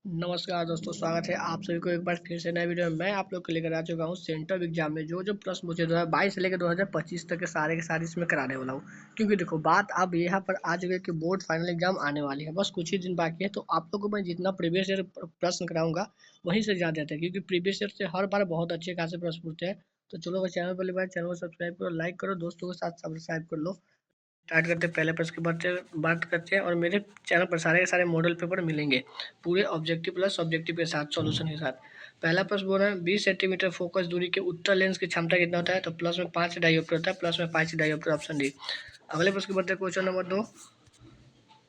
नमस्कार दोस्तों, स्वागत है आप सभी को एक बार फिर से नए वीडियो में। मैं आप लोग को लेकर आ चुका हूँ सेंट्रल एग्जाम में जो प्रश्न पूछे 2022 से लेकर 2025 तक के सारे इसमें कराने वाला हूँ। क्योंकि देखो बात अब यहाँ पर आ चुकी है कि बोर्ड फाइनल एग्जाम आने वाली है, बस कुछ ही दिन बाकी है। तो आप लोग को मैं जितना प्रीवियस ईयर प्रश्न कराऊंगा वहीं से ज्यादा देते हैं, क्योंकि प्रीवियस ईयर से हर बार बहुत अच्छे खासे प्रश्न पूछते हैं। तो चलो अगर चैनल पहली बार चैनल को सब्सक्राइब करो, लाइक करो, दोस्तों के साथ सब्सक्राइब कर लो। स्टार्ट करते हैं पहले प्रश्न की बात करते हैं। और मेरे चैनल पर सारे के सारे मॉडल पेपर मिलेंगे पूरे ऑब्जेक्टिव प्लस ऑब्जेक्टिव के साथ सॉल्यूशन के साथ। पहला प्रश्न बोल रहा है 20 सेंटीमीटर फोकस दूरी के उत्तर लेंस की क्षमता कितना होता है? तो प्लस में 5 डायोप्टर होता है, प्लस में 5 डायोप्टर, ऑप्शन डी। अगले प्रश्न की बात है क्वेश्चन नंबर 2।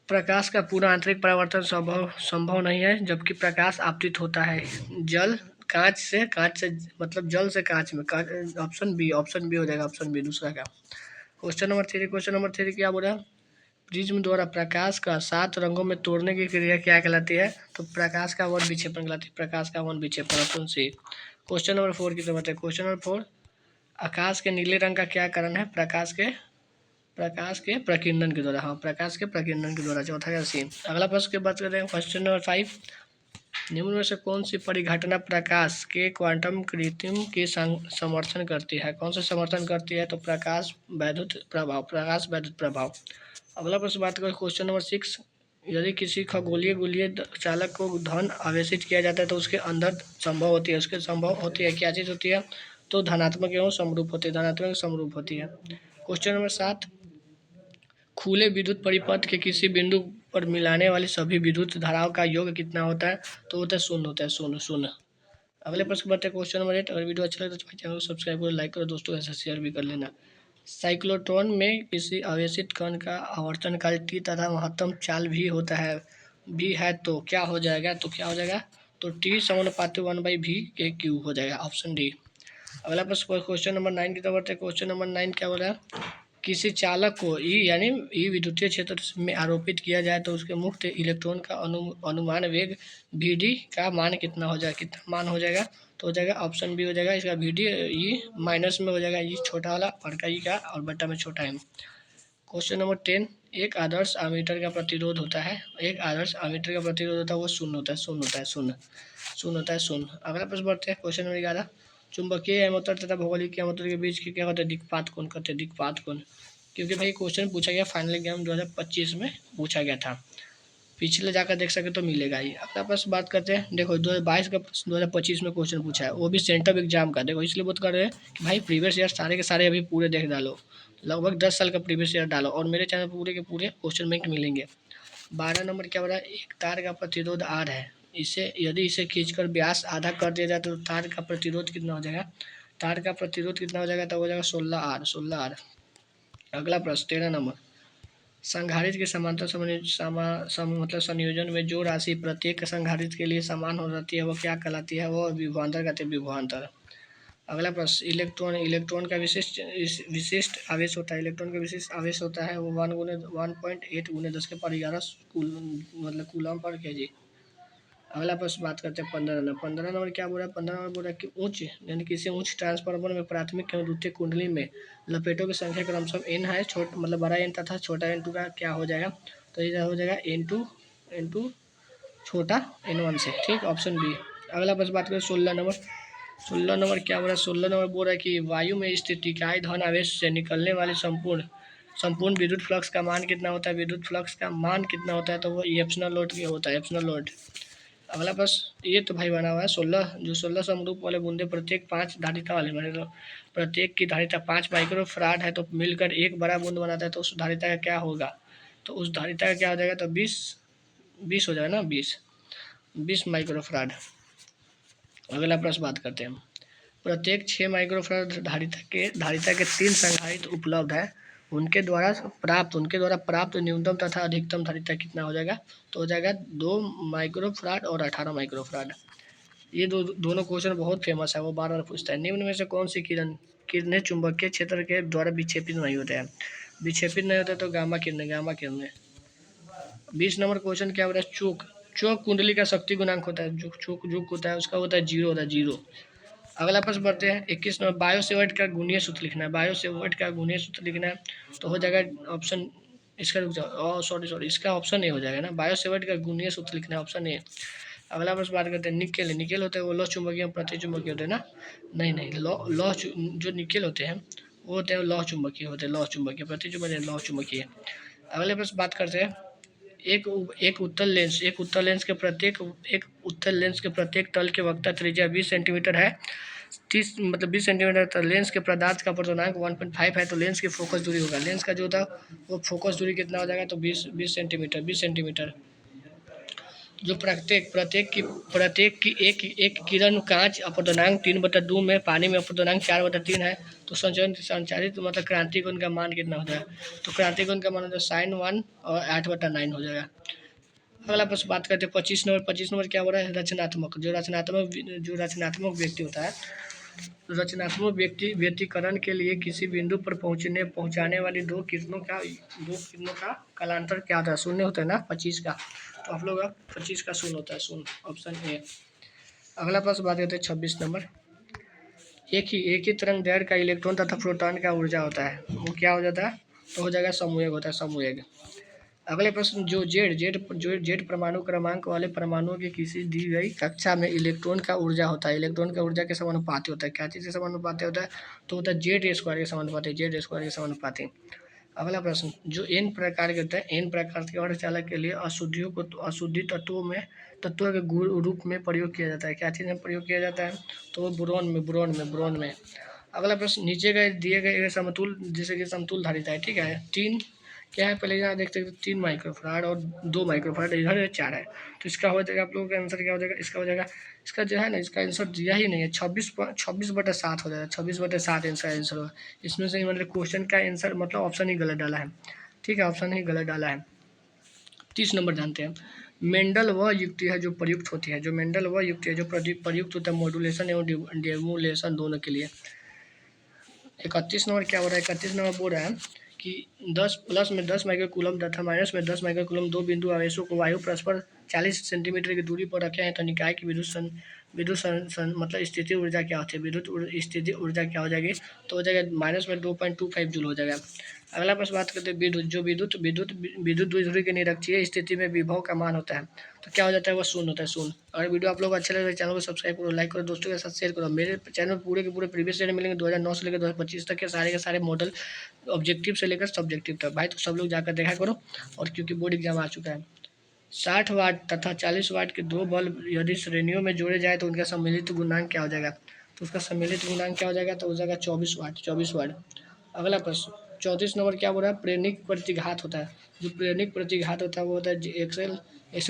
प्रकाश का पूरा आंतरिक परावर्तन संभव संभव नहीं है, जबकि प्रकाश आपतित होता है जल कांच से मतलब जल से कांच में। ऑप्शन बी हो जाएगा, ऑप्शन बी दूसरा का। क्वेश्चन नंबर 3 क्या बोला? प्रिज्म द्वारा प्रकाश का 7 रंगों में तोड़ने की क्रिया क्या कहलाती है? तो प्रकाश का वन विक्षेपण कहलाती है, प्रकाश का वन विक्षेपण, ऑप्शन सी। क्वेश्चन नंबर 4 की जरूरत है। क्वेश्चन नंबर 4, आकाश के नीले रंग का क्या कारण है? प्रकाश के प्रकीर्णन के द्वारा। हाँ, प्रकाश के प्रकीर्णन के द्वारा, चौथा का सी। अगला प्रश्न की बात करते हैं। क्वेश्चन नंबर 5, निम्न में से कौन सी परिघटना प्रकाश के क्वांटम कृत्रिम के समर्थन करती है? कौन सा समर्थन करती है? तो प्रकाश वैद्युत प्रभाव। अगला प्रश्न बात करें क्वेश्चन नंबर 6, यदि किसी खगोलीय गोलीय चालक को धन आवेशित किया जाता है तो उसके अंदर संभव होती है क्या चीज होती है? तो धनात्मक एवं समरूप होती है, धनात्मक समरूप होती है। क्वेश्चन नंबर 7, खुले विद्युत परिपथ के किसी बिंदु पर मिलाने वाली सभी विद्युत धाराओं का योग कितना होता है? तो होता है शून्य, होता है शून्य शून्य। अगले प्रश्न बढ़ते हैं क्वेश्चन नंबर 8। अगर वीडियो अच्छा लगे तो चैनल को सब्सक्राइब करो, लाइक करो, दोस्तों के साथ शेयर भी कर लेना। साइक्लोट्रॉन में किसी आवेशित कण का आवर्तन काल टी तथा महत्तम चाल भी है तो क्या हो जाएगा? तो टी समानुपाती 1/v के क्यू हो जाएगा, ऑप्शन डी। अगला प्रश्न क्वेश्चन नंबर 9 की तरफ बढ़ते हैं। क्वेश्चन नंबर 9 क्या बोला है? किसी चालक को ई यानी ई विद्युतीय क्षेत्र में आरोपित किया जाए तो उसके मुक्त इलेक्ट्रॉन का अनुमान वेग वी का मान कितना हो जाएगा? तो हो जाएगा ऑप्शन बी हो जाएगा इसका वी डी। ई माइनस में हो जाएगा ई छोटा वाला, बड़का ई का, और बट्टा में छोटा एम। क्वेश्चन नंबर 10, एक आदर्श आमीटर का प्रतिरोध होता है, वो शून्य होता है, शून्य होता है, शून्य। अगला प्रश्न बढ़ते हैं क्वेश्चन नंबर 11, चुंबकीय अमोतर तथा भौगोलिक अमोतर के बीच की क्या होता है? दिक्पात कोण कहते हैं, दिक्पात कोण। क्योंकि भाई क्वेश्चन पूछा गया फाइनल एग्जाम 2025 में पूछा गया था, पिछले जाकर देख सके तो मिलेगा ही। अगला प्रश्न बात करते हैं। देखो 2022 का 2025 में क्वेश्चन पूछा है, वो भी सेंट्रल एग्जाम का। देखो इसलिए बात कर रहे हैं कि भाई प्रीवियस ईयर सारे के सारे अभी पूरे देख डालो, लगभग 10 साल का प्रीवियस ईयर डालो, और मेरे चैनल पूरे के पूरे क्वेश्चन बैंक मिलेंगे। 12 नंबर क्या बोला? एक तार का प्रतिरोध आर है, यदि इसे खींचकर व्यास आधा कर दिया जाए तो तार का प्रतिरोध कितना हो जाएगा? तो हो जाएगा 16 आर, 16 आर। अगला प्रश्न 13 नंबर, संधारित्र के समांतर मतलब संयोजन में जो राशि प्रत्येक संधारित्र के लिए समान हो जाती है वो क्या कहलाती है? वो विभवांतर कहते हैं, विभवांतर। अगला प्रश्न, इलेक्ट्रॉन का विशिष्ट आवेश होता है, वो 1/8 × 10⁻11 मतलब कूलम पर केजी। अगला प्रश्न बात करते हैं 15 नंबर। 15 नंबर क्या बोल रहा है? 15 नंबर बोल रहा है कि उच्च यानी किसी उच्च ट्रांसफार्मर में प्राथमिक एवं द्वितीयक कुंडली में लपेटों की संख्या क्रमशः n है, मतलब बड़ा n तथा छोटा n2 का क्या हो जाएगा? तो ये हो जाएगा n2 छोटा n1 से, ठीक, ऑप्शन बी। अगला प्रश्न बात करें 16 नंबर। 16 नंबर क्या बोल रहा है? 16 नंबर बोल रहा है कि वायु में स्थित इकाई धन आवेश से निकलने वाले संपूर्ण विद्युत फ्लक्स का मान कितना होता है? तो वो एप्सिलॉन नॉट होता है, एप्सिलॉन नॉट। अगला प्रश्न, ये तो भाई बना हुआ है 16 समरूप वाले बूंदे प्रत्येक 5 धारिता वाले बने, तो प्रत्येक की धारिता 5 माइक्रो फराड है, तो मिलकर एक बड़ा बूंद बनाता है, तो उस धारिता का क्या होगा? तो उस धारिता का क्या हो जाएगा? तो 20 हो जाएगा ना, 20 माइक्रो फराड। अगला प्रश्न बात करते हैं। प्रत्येक 6 माइक्रो फराड धारिता के 3 संधारित्र उपलब्ध है, उनके द्वारा प्राप्त न्यूनतम तथा अधिकतम धारिता कितना हो जाएगा? तो हो जाएगा 2 माइक्रो फराड और 18 माइक्रो फराड। ये दोनों क्वेश्चन बहुत फेमस है, वो बार बार पूछता है। निम्न में से कौन सी किरणें चुंबकीय क्षेत्र के द्वारा विक्षेपित नहीं होते हैं? तो गामा किरणें। 20 नंबर क्वेश्चन क्या हो रहा है? चोक कुंडली का शक्ति गुणांक होता है, जो चोक होता है उसका होता है 0 होता है, 0। अगला प्रश्न बढ़ते हैं 21 नंबर, बायोसेवर्ट का गुणीय सूत्र लिखना है, तो हो जाएगा ऑप्शन, इसका रुक जाओ, सॉरी इसका ऑप्शन ए हो जाएगा ना, बायोसेवर्ट का गुणीय सूत्र लिखना है, ऑप्शन ए। अगला प्रश्न बात करते हैं निकेल। निकेल होते हैं वो लौह चुंबकीय और प्रति चुंबकीय होते हैं ना? नहीं नहीं, जो निकेल होते हैं वो होते हैं लौह चुंबकीय होते हैं, लौह चुंबकीय, प्रति चुंबकीय लौह चुंबकीय। अगले प्रश्न बात करते हैं एक उत्तल लेंस के प्रत्येक तल के वक्ता त्रिज्या 20 सेंटीमीटर है। 20 सेंटीमीटर तक लेंस के पदार्थ का अपर्धनांक 1.5 है, तो लेंस की फोकस दूरी होगा, लेंस का जो था वो फोकस दूरी कितना हो जाएगा, तो 20 सेंटीमीटर। जो प्रत्येक की एक किरण कांच अपवर्तनांक 3/2 में, पानी में अपवर्तनांक 4/3 है, तो संचारित मतलब क्रांति कोण का मान कितना होता है, तो क्रांति कोण का मान होता है sin1 और 8/9 हो जाएगा। अगला प्रश्न बात करते हैं 25 नंबर क्या हो रहा है, रचनात्मक। जो रचनात्मक व्यक्ति होता है, रचनात्मक व्यक्तिकरण के लिए किसी बिंदु पर पहुंचाने वाली दो किरणों का कालांतर क्या होता है, शून्य होता है ना 25 का, तो आप लोग 25 का शून्य होता है, शून्य, ऑप्शन ए। अगला प्रश्न बात करते हैं 26 नंबर। एक ही तरंग दैर्घ्य का इलेक्ट्रॉन तथा प्रोटॉन का ऊर्जा होता है, वो क्या हो जाता है, तो हो जाएगा समूहक होता है, समूहक। अगले प्रश्न जो जेड परमाणु क्रमांक वाले परमाणुओं की किसी दी गई कक्षा में इलेक्ट्रॉन का ऊर्जा होता है, इलेक्ट्रॉन का ऊर्जा के समानुपाती होता है, क्या चीज़ के समानुपाती होता है, तो होता है जेड स्क्वायर के समानुपाती, जेड स्क्वायर के समानुपाती। अगला प्रश्न जो एन प्रकार के होते हैं, एन प्रकार के अर्धचालक के लिए अशुद्धियों को अशुद्धि तत्वों के रूप में प्रयोग किया जाता है, क्या चीज़ में प्रयोग किया जाता है, तो बोरोन में। अगला प्रश्न नीचे गए दिए गए समतुल जैसे कि समतुल धारिता है, ठीक है, तीन क्या है, पहले यहाँ देखते हैं 3 माइक्रोफराड और 2 माइक्रोफराड, इधर 4 है, तो इसका हो जाएगा आप लोगों का आंसर क्या हो जाएगा, इसका हो जाएगा, इसका जो है ना, इसका आंसर दिया ही नहीं है, 26/7 हो जाएगा, 26/7 इसका आंसर होगा। इसमें से मतलब क्वेश्चन का आंसर मतलब ऑप्शन ही गलत डाला है, ठीक है, ऑप्शन ही गलत डाला है। 30 नंबर जानते हैं मेंडल वह युक्ति है जो प्रयुक्त होती है, जो प्रयुक्त होता है मॉड्यूलेशन एवं डेमोलेशन दोनों के लिए। 31 नंबर क्या हो रहा है, 31 नंबर बोल रहा है कि 10 प्लस में 10 माइक्रोकूलम तथा माइनस में 10 माइक्रोकूलम दो बिंदु आवेशों को वायु परस्पर 40 सेंटीमीटर की दूरी पर रखे हैं, तो निकाय की मतलब स्थिति ऊर्जा क्या होती है, स्थिति ऊर्जा क्या हो जाएगी, तो हो जाएगा माइनस में 2.25 जूल हो जाएगा। अगला प्रश्न बात करते हैं विद्युत द्विध्रुवी के निरक्षीय स्थिति में विभव का मान होता है, तो क्या हो जाता है, वो शून्य होता है, शून्य। अगर वीडियो आप लोग अच्छा लगे तो चैनल को सब्सक्राइब करो, लाइक करो, दोस्तों के साथ शेयर करो। मेरे चैनल पूरे के पूरे प्रीवियस ईयर मिलेंगे 2009 से लेकर 2025 तक के सारे मॉडल ऑब्जेक्टिव से लेकर सब्जेक्टिव तक, भाई तो सब लोग जाकर देखा करो। और क्योंकि बोर्ड एग्जाम आ चुका है, 60 वाट तथा 40 वाट के दो बल्ब यदि श्रेणियों में जोड़े जाए तो उनका सम्मिलित गुणांक क्या हो जाएगा, तो उसका सम्मिलित गुणांक क्या हो जाएगा, तो हो जाएगा 24 वाट। अगला प्रश्न 34 नंबर क्या बोल रहा है, प्रेरणिक प्रतिघात होता है, जो प्रेरणिक प्रतिघात होता है वो होता है एक्सएल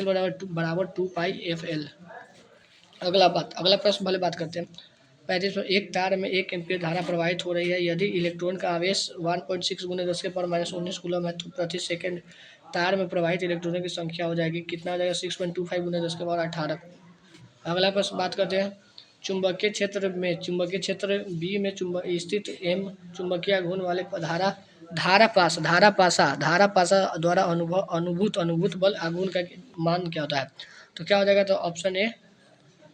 बराबर 2πfl। अगला प्रश्न भले बात करते हैं 35 में एक तार में 1 एम्पीयर धारा प्रवाहित हो रही है, यदि इलेक्ट्रॉन का आवेश 1.6 × 10⁻19 कूलम है, तो प्रति सेकंड तार में प्रवाहित इलेक्ट्रॉनों की संख्या हो जाएगी, कितना हो जाएगा, 6.25 × 10⁻18। अगला प्रश्न बात करते हैं चुंबकीय क्षेत्र बी में स्थित एम चुंबकीय घूर्ण वाले धारा पासा द्वारा अनुभूत बल आघूर्ण का मान क्या होता है, तो क्या हो जाएगा, तो ऑप्शन ए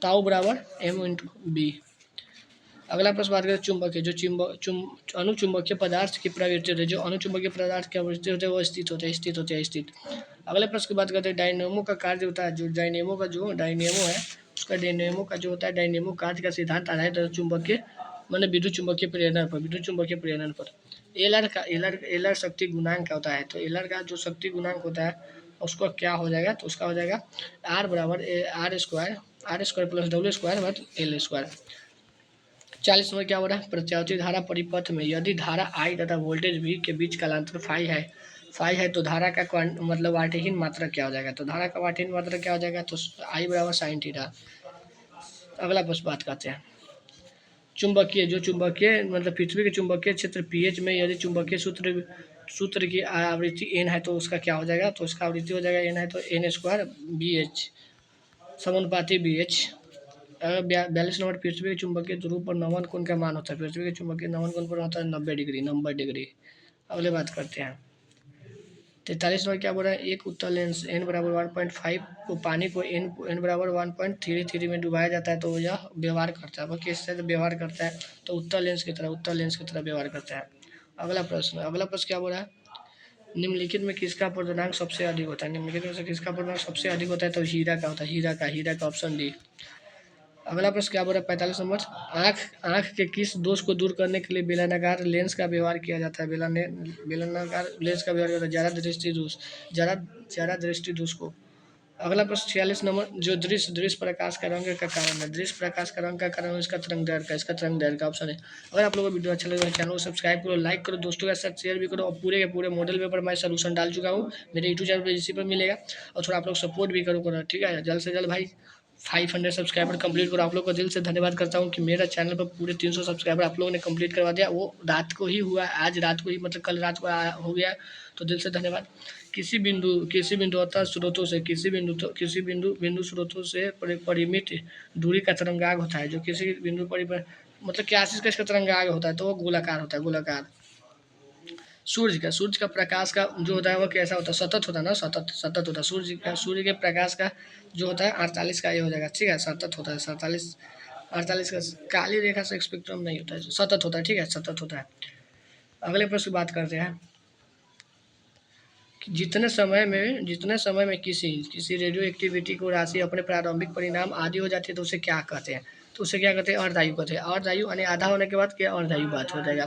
ताऊ बराबर m/b। अगला प्रश्न बात करें चुंबकीय अनुचुंबकीय पदार्थ की प्रवृत्ति होती है, जो अनुचुंबकीय पदार्थ की प्रवृत्ति होती है वो स्थित होते हैं। अगले प्रश्न की बात करते हैं डायनेमो का कार्य होता है, जो डायनेमो है उसका डायनेमो का जो होता है, डायनेमो कार्य का सिद्धांत आधारित है चुंबकीय मैंने विद्युत चुंबकीय प्रेरण पर। एलआर शक्ति गुणांक क्या होता है, तो एलआर का जो शक्ति गुणांक होता है उसको क्या हो जाएगा, तो उसका हो जाएगा आर बराबर R square plus W square but L square. 40 number क्या हो रहा है प्रत्यावर्ती धारा परिपथ में यदि धारा I तथा वोल्टेज V के बीच कालांतर फाई है तो धारा का मतलब वाटेहीन मात्रा क्या हो जाएगा, तो धारा का वाटेहीन मात्रा क्या हो जाएगा, तो I बराबर साइन थीटा। अगला प्रश्न बात करते हैं चुंबकीय मतलब पृथ्वी के चुंबकीय क्षेत्र pH में यदि चुंबकीय सूत्र की आवृत्ति n है तो उसका क्या हो जाएगा, तो उसका आवृत्ति हो जाएगा n है तो n² BH समानुपाती BH। 42 नंबर पृथ्वी के चुंबकीय ध्रुव पर नमन कोण का मान होता है, पृथ्वी के चुंबकीय नमन कोण पर होता है 90 डिग्री। अगले बात करते हैं 43 नंबर क्या बोल रहा है एक उत्तल लेंस n बराबर 1.5 को पानी को n बराबर 1.33 में डुबाया जाता है, तो यह व्यवहार करता है, वो किस तरह व्यवहार करता है, तो उत्तल लेंस की तरह व्यवहार करता है। अगला प्रश्न क्या बोल रहा है निम्नलिखित में किसका पूर्णांक सबसे अधिक होता है? निम्नलिखित में से किसका पूर्णांक सबसे अधिक होता है? तो हीरा का होता है, हीरा का ऑप्शन डी। अगला प्रश्न क्या बोल रहा है? 45 नंबर। आँख आँख के किस दोष को दूर करने के लिए बेलनाकार लेंस का व्यवहार किया जाता है? बेलनाकार लेंस का व्यवहार किया जाता है, ज़्यादा दृष्टि दोष को। अगला प्रश्न 46 नंबर। जो दृश्य प्रकाश का रंग का कारण है, दृश्य प्रकाश का रंग का कारण इसका तरंग दैर्घ्य का ऑप्शन है। अगर आप लोगों को वीडियो अच्छा लगे तो चैनल को सब्सक्राइब करो, लाइक करो, दोस्तों के साथ शेयर भी करो। और पूरे के पूरे मॉडल पेपर मैं सोल्यूशन डाल चुका हूँ, मेरे यूट्यूब चैनल पर इसी पर मिलेगा। और थोड़ा आप लोग सपोर्ट भी करो, ठीक है। जल्द से जल्द भाई 500 सब्सक्राइबर कंप्लीट करो। आप लोग को दिल से धन्यवाद करता हूँ कि मेरा चैनल पर पूरे 300 सब्सक्राइबर आप लोगों ने कंप्लीट करवा दिया। वो रात को ही हुआ, आज रात को ही, मतलब कल रात को हो गया, तो दिल से धन्यवाद। किसी बिंदुवता स्रोतों से किसी बिंदु स्रोतों से परिमित दूरी का तरंगाग होता है। जो किसी बिंदु पर मतलब क्या चीज़ का इसका तरंगाग होता है? तो वो गोलाकार होता है, गोलाकार। सूर्य का प्रकाश का जो होता है वो कैसा होता है? सतत होता है ना, सतत होता है। सूर्य के प्रकाश का जो होता है 48 का ये हो जाएगा, ठीक है। सतत होता है 48 का। काली रेखा से स्पेक्ट्रम नहीं होता है, सतत होता है, ठीक है, सतत होता है। अगले प्रश्न की बात करते हैं। जितने समय में किसी रेडियो एक्टिविटी को राशि अपने प्रारंभिक परिणाम आदि हो जाती है तो उसे क्या कहते हैं? तो उसे क्या कहते हैं? अर्धायु कहते हैं। अर्धायु यानी आधा होने के बाद क्या अर्धायु बात हो जाएगा।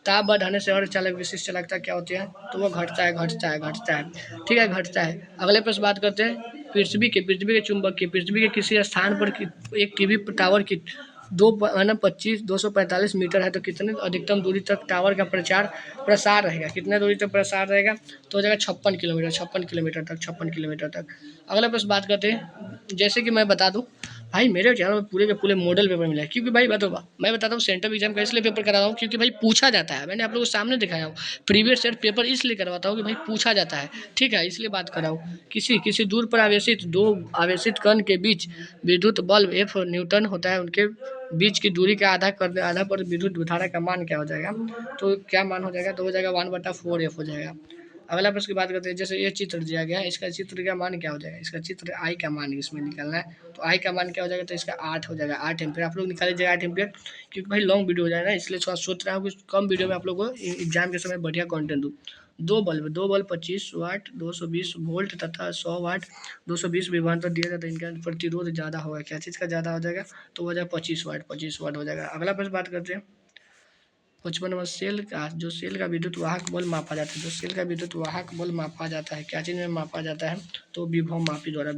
ताप बढ़ाने से अर्धचालक विशिष्ट चालकता क्या होती है? तो वो घटता है, ठीक है, घटता है। अगले प्रश्न बात करते हैं। पृथ्वी के किसी स्थान पर एक टीवी टावर की 245 है, तो कितने अधिकतम दूरी तक टावर का प्रसार रहेगा? कितने दूरी तक प्रसार रहेगा? तो हो जाएगा 56 किलोमीटर तक। अगला प्रश्न बात करते हैं। जैसे कि मैं बता दूं भाई, मेरे चैनल में पूरे के पूरे मॉडल पेपर मिला है, क्योंकि भाई मैं बताता हूँ सेंट्रल एग्जाम का इसलिए पेपर करा रहा हूँ क्योंकि भाई पूछा जाता है। मैंने आप लोगों को सामने दिखाया हूँ, प्रीवियस ईयर पेपर इसलिए करवाता हूँ कि भाई पूछा जाता है, ठीक है, इसलिए बात कर रहा हूँ। किसी दूर पर आवेशित दो आवेशित कण के बीच विद्युत बल F न्यूटन होता है, उनके बीच की दूरी का आधा पर विद्युत धारा का मान क्या हो जाएगा? तो क्या मान हो जाएगा? तो हो जाएगा 1/4F हो जाएगा। अगला प्रश्न की बात करते हैं। जैसे ये चित्र दिया गया है, इसका चित्र का मान क्या हो जाएगा? इसका चित्र आई का मान इसमें निकालना है, तो आई का मान क्या हो जाएगा? तो इसका 8 हो जाएगा, 8 एम्पियर। आप लोग निकाल लीजिएगा 8 एम्पियर, क्योंकि भाई लॉन्ग वीडियो हो जाएगा ना, इसलिए थोड़ा सोच रहा हूँ कि कम वीडियो में आप लोग को एग्जाम के समय बढ़िया कंटेंट दूँ। दो बल्ब 25 वाट 220 वोल्ट तथा 100 वाट 220 विभवांतर दिया जाता है, इनका प्रतिरोध ज़्यादा होगा। क्या चीज़ का ज़्यादा हो जाएगा? तो हो जाएगा 25 वाट हो जाएगा। अगला प्रश्न बात करते हैं। 55 सेल का विद्युत वाहक बल मापा जाता है। जो सेल का विद्युत वाहक बल मापा जाता है, क्या चीज़ में मापा जाता है? तो विभव मापी द्वारा।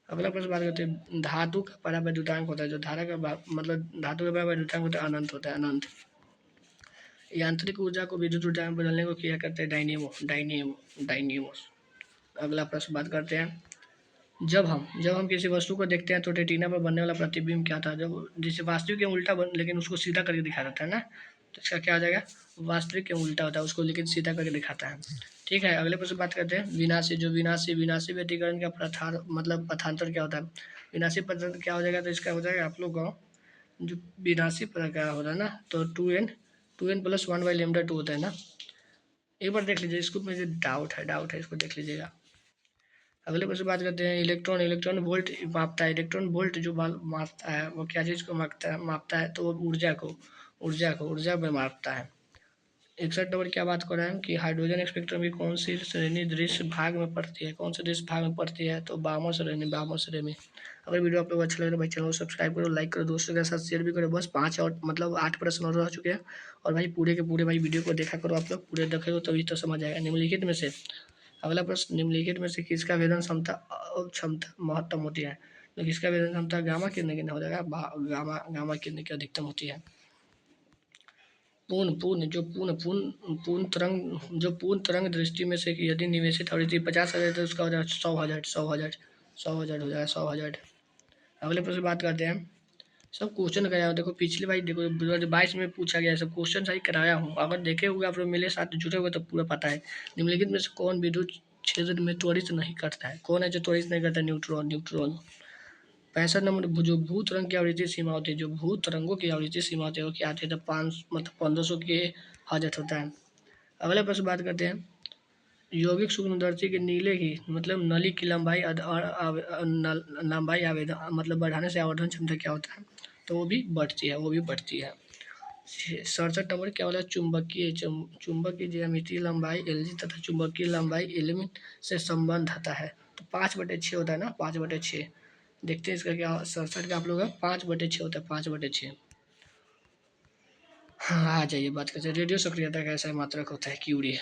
अगला प्रश्न बात करते हैं। धातु का परावैद्युतांक होता है, जो मतलब धातु का परावैद्युतांक होता है अनंत होता है, अनंत। यांत्रिक ऊर्जा को विद्युत ऊर्जा में बदलने को क्या करते हैं? डायनेमो। अगला प्रश्न बात करते हैं। जब हम किसी वस्तु को देखते हैं तो रेटिना पर बनने वाला प्रतिबिंब क्या था? जब जिसे वास्तविक के उल्टा लेकिन उसको सीधा करके दिखा देता है ना, तो इसका क्या आ जाएगा? वास्तविक के उल्टा होता है, उसको लेकिन सीधा करके दिखाता है, ठीक है। अगले प्रश्न बात करते हैं। विनाशी व्यतिकरण का पथांतर क्या होता है? विनाशी पथांतर क्या हो जाएगा? तो इसका हो जाएगा आप लोग को जो विनाशी पथ क्या होता है ना, तो 2n + 1/λ2 होता है ना। एक बार देख लीजिए, इसको मुझे डाउट है, इसको देख लीजिएगा। अगले प्रश्न बात करते हैं। इलेक्ट्रॉन वोल्ट मापता है। इलेक्ट्रॉन वोल्ट जो मापता है वो क्या चीज़ को मापता है? तो वो ऊर्जा में मापता है। 61 नंबर क्या बात कर रहे हैं कि हाइड्रोजन स्पेक्ट्रम की कौन सी श्रेणी दृश्य भाग में पड़ती है? तो बामो श्रेणी। अगर वीडियो आप लोग अच्छा लगे तो भाई चैनल को सब्सक्राइब करो, लाइक करो, दोस्तों के साथ शेयर भी करो। बस 5 और मतलब 8 प्रश्न और रह चुके हैं, और भाई पूरे के पूरे भाई वीडियो को देखा करो। आप लोग पूरे देखेंगे तभी तो समझ आएगा। निम्नलिखित में से अगला प्रश्न। निम्नलिखित में से किसका वेदन क्षमता महत्तम होती है? तो किसका वेदन क्षमता गामा कितने की हो जाएगा? गामा कितने की अधिकतम होती है? पूर्ण तरंग दृष्टि में से यदि निवेशित आवृत्ति 50,000 है तो उसका हो जाएगा 100,000 हो जाएगा 100,000। अगले प्रश्न बात करते हैं। सब क्वेश्चन कराया हूँ, देखो पिछली बार देखो 2022 में पूछा गया है, सब क्वेश्चन सही कराया हूँ। अगर देखे हुए आप लोग मेरे साथ जुड़े हुए तो पूरा पता है। निम्नलिखित में से कौन विद्युत क्षेत्र में त्वरित नहीं करता है? कौन है जो त्वरित नहीं करता? न्यूट्रॉन। 65 नंबर। जो भू तरंग की आवृत्ति सीमा होती है, जो भू तरंगों की आवृत्ति सीमा होती है वो क्या आती है? तो 1500 के हर्ट्ज होता है। अगले प्रश्न बात करते हैं। यौगिक सूक्ष्मदर्शी के नीले की मतलब नली की लंबाई लंबाई आवेदन मतलब बढ़ाने से आवर्धन क्षमता क्या होता है? तो वो भी बढ़ती है। 67 नंबर क्या बोला, चुंबकीय ज्यामितीय लंबाई एलजी तथा चुंबकीय लंबाई एलिमेंट से संबंध आता है। तो 5/6 होता है ना, 5/6। देखते हैं इसका क्या 67 का आप लोग 5/6 होता है, 5/6। हाँ आ जाइए बात करते हैं। रेडियो सक्रियता का ऐसा मात्रक होता है क्यूरी,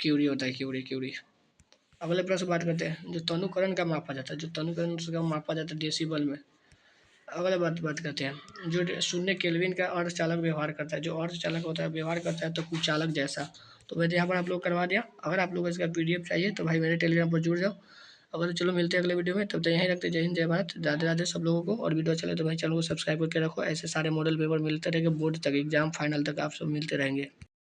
क्यूरी होता है, क्यूरी क्यूरी। अगले प्रश्न बात करते हैं, जो तनुकरण का मापा जाता है, जो तनुकरण का मापा जाता है डेसिबल में। अगले बात करते हैं, जो शून्य केल्विन का अर्धचालक व्यवहार करता है, जो अर्धचालक होता है व्यवहार करता है तो कुचालक जैसा। तो मैंने यहाँ पर आप लोग करवा दिया। अगर आप लोग को इसका पीडीएफ चाहिए तो भाई मेरे टेलीग्राम पर जुड़ जाओ। अगर चलो मिलते हैं अगले वीडियो में, तब तक यहीं रखते। जय हिंद जय भारत, राधे राधे सब लोगों को। और वीडियो चले तो भाई चैनल को सब्सक्राइब करके रखो, ऐसे सारे मॉडल पेपर मिलते रहेंगे बोर्ड तक, एग्जाम फाइनल तक आप सब मिलते रहेंगे।